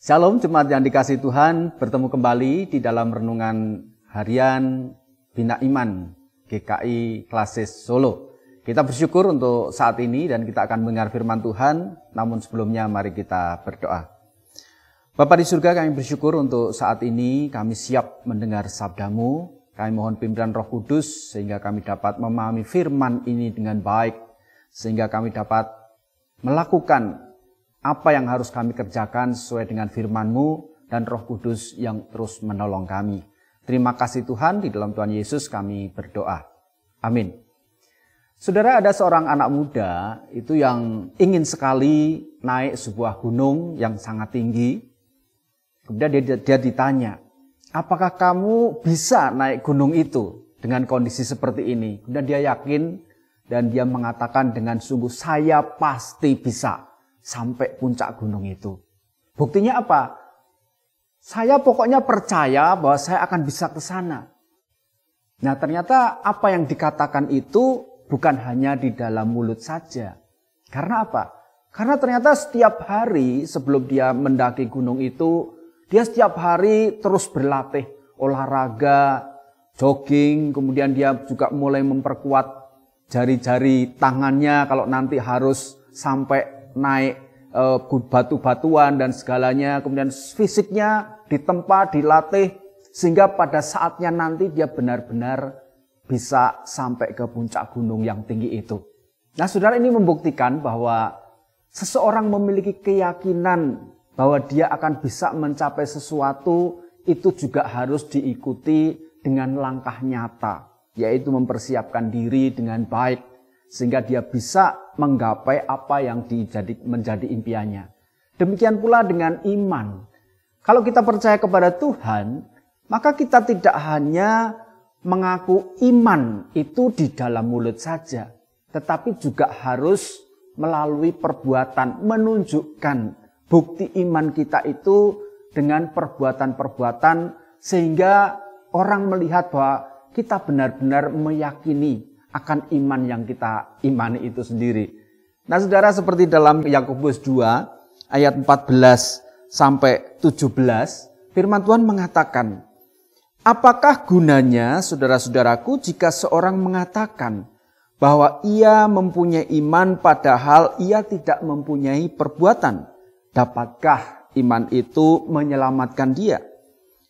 Shalom jemaat yang dikasihi Tuhan, bertemu kembali di dalam renungan harian Bina Iman GKI Klasis Solo. Kita bersyukur untuk saat ini dan kita akan mendengar firman Tuhan, namun sebelumnya mari kita berdoa. Bapa di surga, kami bersyukur untuk saat ini kami siap mendengar sabda-Mu. Kami mohon pimpinan Roh Kudus sehingga kami dapat memahami firman ini dengan baik, sehingga kami dapat melakukan apa yang harus kami kerjakan sesuai dengan firman-Mu dan Roh Kudus yang terus menolong kami. Terima kasih Tuhan, di dalam Tuhan Yesus kami berdoa. Amin. Saudara, ada seorang anak muda itu yang ingin sekali naik sebuah gunung yang sangat tinggi. Kemudian dia ditanya, apakah kamu bisa naik gunung itu dengan kondisi seperti ini? Kemudian dia yakin dan dia mengatakan dengan sungguh, saya pasti bisa sampai puncak gunung itu. Buktinya apa? Saya pokoknya percaya bahwa saya akan bisa ke sana. Nah, ternyata apa yang dikatakan itu bukan hanya di dalam mulut saja. Karena apa? Karena ternyata setiap hari sebelum dia mendaki gunung itu, dia setiap hari terus berlatih olahraga, jogging, kemudian dia juga mulai memperkuat jari-jari tangannya kalau nanti harus sampai naik batu-batuan dan segalanya, kemudian fisiknya ditempa, dilatih, sehingga pada saatnya nanti dia benar-benar bisa sampai ke puncak gunung yang tinggi itu. Nah, saudara, ini membuktikan bahwa seseorang memiliki keyakinan bahwa dia akan bisa mencapai sesuatu, itu juga harus diikuti dengan langkah nyata, yaitu mempersiapkan diri dengan baik, sehingga dia bisa menggapai apa yang menjadi impiannya. Demikian pula dengan iman. Kalau kita percaya kepada Tuhan, maka kita tidak hanya mengaku iman itu di dalam mulut saja, tetapi juga harus melalui perbuatan, menunjukkan bukti iman kita itu dengan perbuatan-perbuatan, sehingga orang melihat bahwa kita benar-benar meyakini akan iman yang kita imani itu sendiri. Nah, saudara, seperti dalam Yakobus 2 ayat 14 sampai 17, firman Tuhan mengatakan, apakah gunanya, saudara-saudaraku, jika seorang mengatakan bahwa ia mempunyai iman padahal ia tidak mempunyai perbuatan? Dapatkah iman itu menyelamatkan dia?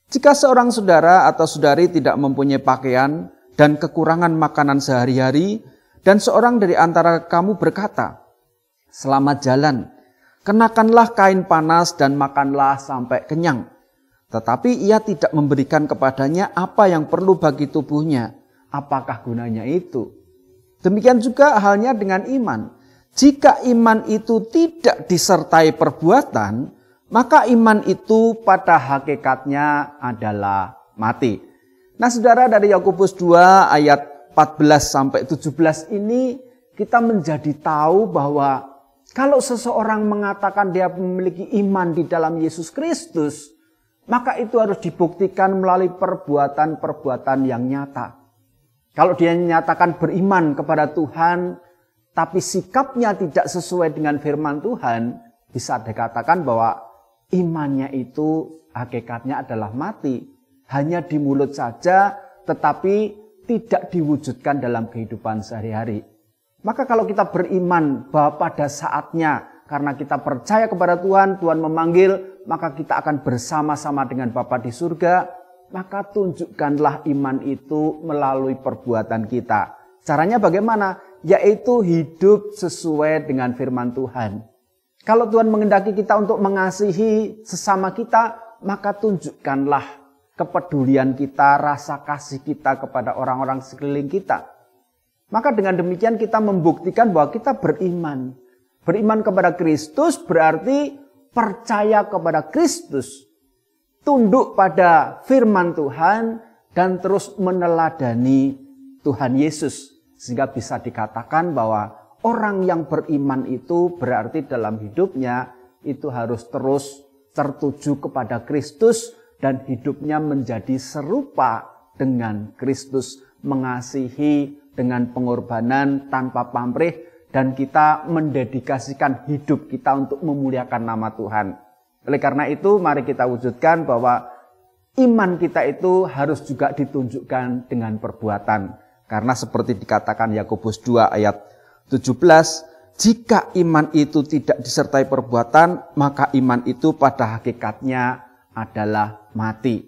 Jika seorang saudara atau saudari tidak mempunyai pakaian dan kekurangan makanan sehari-hari, dan seorang dari antara kamu berkata, selamat jalan, kenakanlah kain panas dan makanlah sampai kenyang. Tetapi ia tidak memberikan kepadanya apa yang perlu bagi tubuhnya. Apakah gunanya itu? Demikian juga halnya dengan iman. Jika iman itu tidak disertai perbuatan, maka iman itu pada hakikatnya adalah mati. Nah, saudara, dari Yakobus 2 ayat 14 sampai 17 ini kita menjadi tahu bahwa kalau seseorang mengatakan dia memiliki iman di dalam Yesus Kristus, maka itu harus dibuktikan melalui perbuatan-perbuatan yang nyata. Kalau dia menyatakan beriman kepada Tuhan, tapi sikapnya tidak sesuai dengan firman Tuhan, bisa dikatakan bahwa imannya itu hakikatnya adalah mati. Hanya di mulut saja, tetapi tidak diwujudkan dalam kehidupan sehari-hari. Maka kalau kita beriman bahwa pada saatnya, karena kita percaya kepada Tuhan, Tuhan memanggil, maka kita akan bersama-sama dengan Bapa di surga, maka tunjukkanlah iman itu melalui perbuatan kita. Caranya bagaimana? Yaitu hidup sesuai dengan firman Tuhan. Kalau Tuhan menghendaki kita untuk mengasihi sesama kita, maka tunjukkanlah kepedulian kita, rasa kasih kita kepada orang-orang sekeliling kita. Maka dengan demikian kita membuktikan bahwa kita beriman. Beriman kepada Kristus berarti percaya kepada Kristus. Tunduk pada firman Tuhan dan terus meneladani Tuhan Yesus. Sehingga bisa dikatakan bahwa orang yang beriman itu berarti dalam hidupnya itu harus terus tertuju kepada Kristus, dan hidupnya menjadi serupa dengan Kristus, mengasihi dengan pengorbanan tanpa pamrih, dan kita mendedikasikan hidup kita untuk memuliakan nama Tuhan. Oleh karena itu, mari kita wujudkan bahwa iman kita itu harus juga ditunjukkan dengan perbuatan. Karena seperti dikatakan Yakobus 2 ayat 17, jika iman itu tidak disertai perbuatan, maka iman itu pada hakikatnya adalah mati.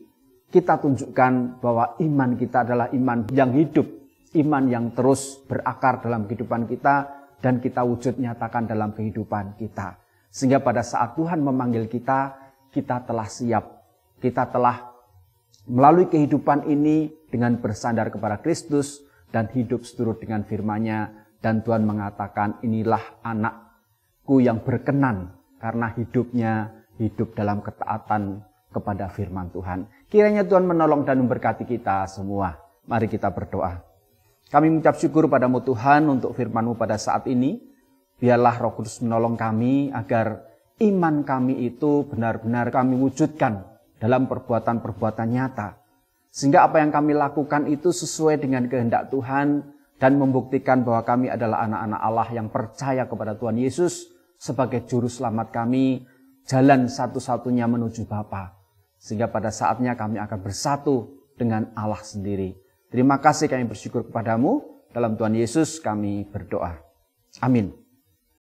Kita tunjukkan bahwa iman kita adalah iman yang hidup, iman yang terus berakar dalam kehidupan kita, dan kita wujud nyatakan dalam kehidupan kita. Sehingga pada saat Tuhan memanggil kita, kita telah siap. Kita telah melalui kehidupan ini dengan bersandar kepada Kristus dan hidup seturut dengan firman-Nya. Dan Tuhan mengatakan, inilah anakku yang berkenan karena hidupnya hidup dalam ketaatan kepada firman Tuhan. Kiranya Tuhan menolong dan memberkati kita semua. Mari kita berdoa. Kami mengucap syukur padamu Tuhan untuk firman-Mu pada saat ini. Biarlah Roh Kudus menolong kami agar iman kami itu benar-benar kami wujudkan dalam perbuatan-perbuatan nyata. Sehingga apa yang kami lakukan itu sesuai dengan kehendak Tuhan dan membuktikan bahwa kami adalah anak-anak Allah yang percaya kepada Tuhan Yesus sebagai juru selamat kami, jalan satu-satunya menuju Bapa. Sehingga pada saatnya kami akan bersatu dengan Allah sendiri. Terima kasih kami bersyukur kepadamu. Dalam Tuhan Yesus kami berdoa. Amin.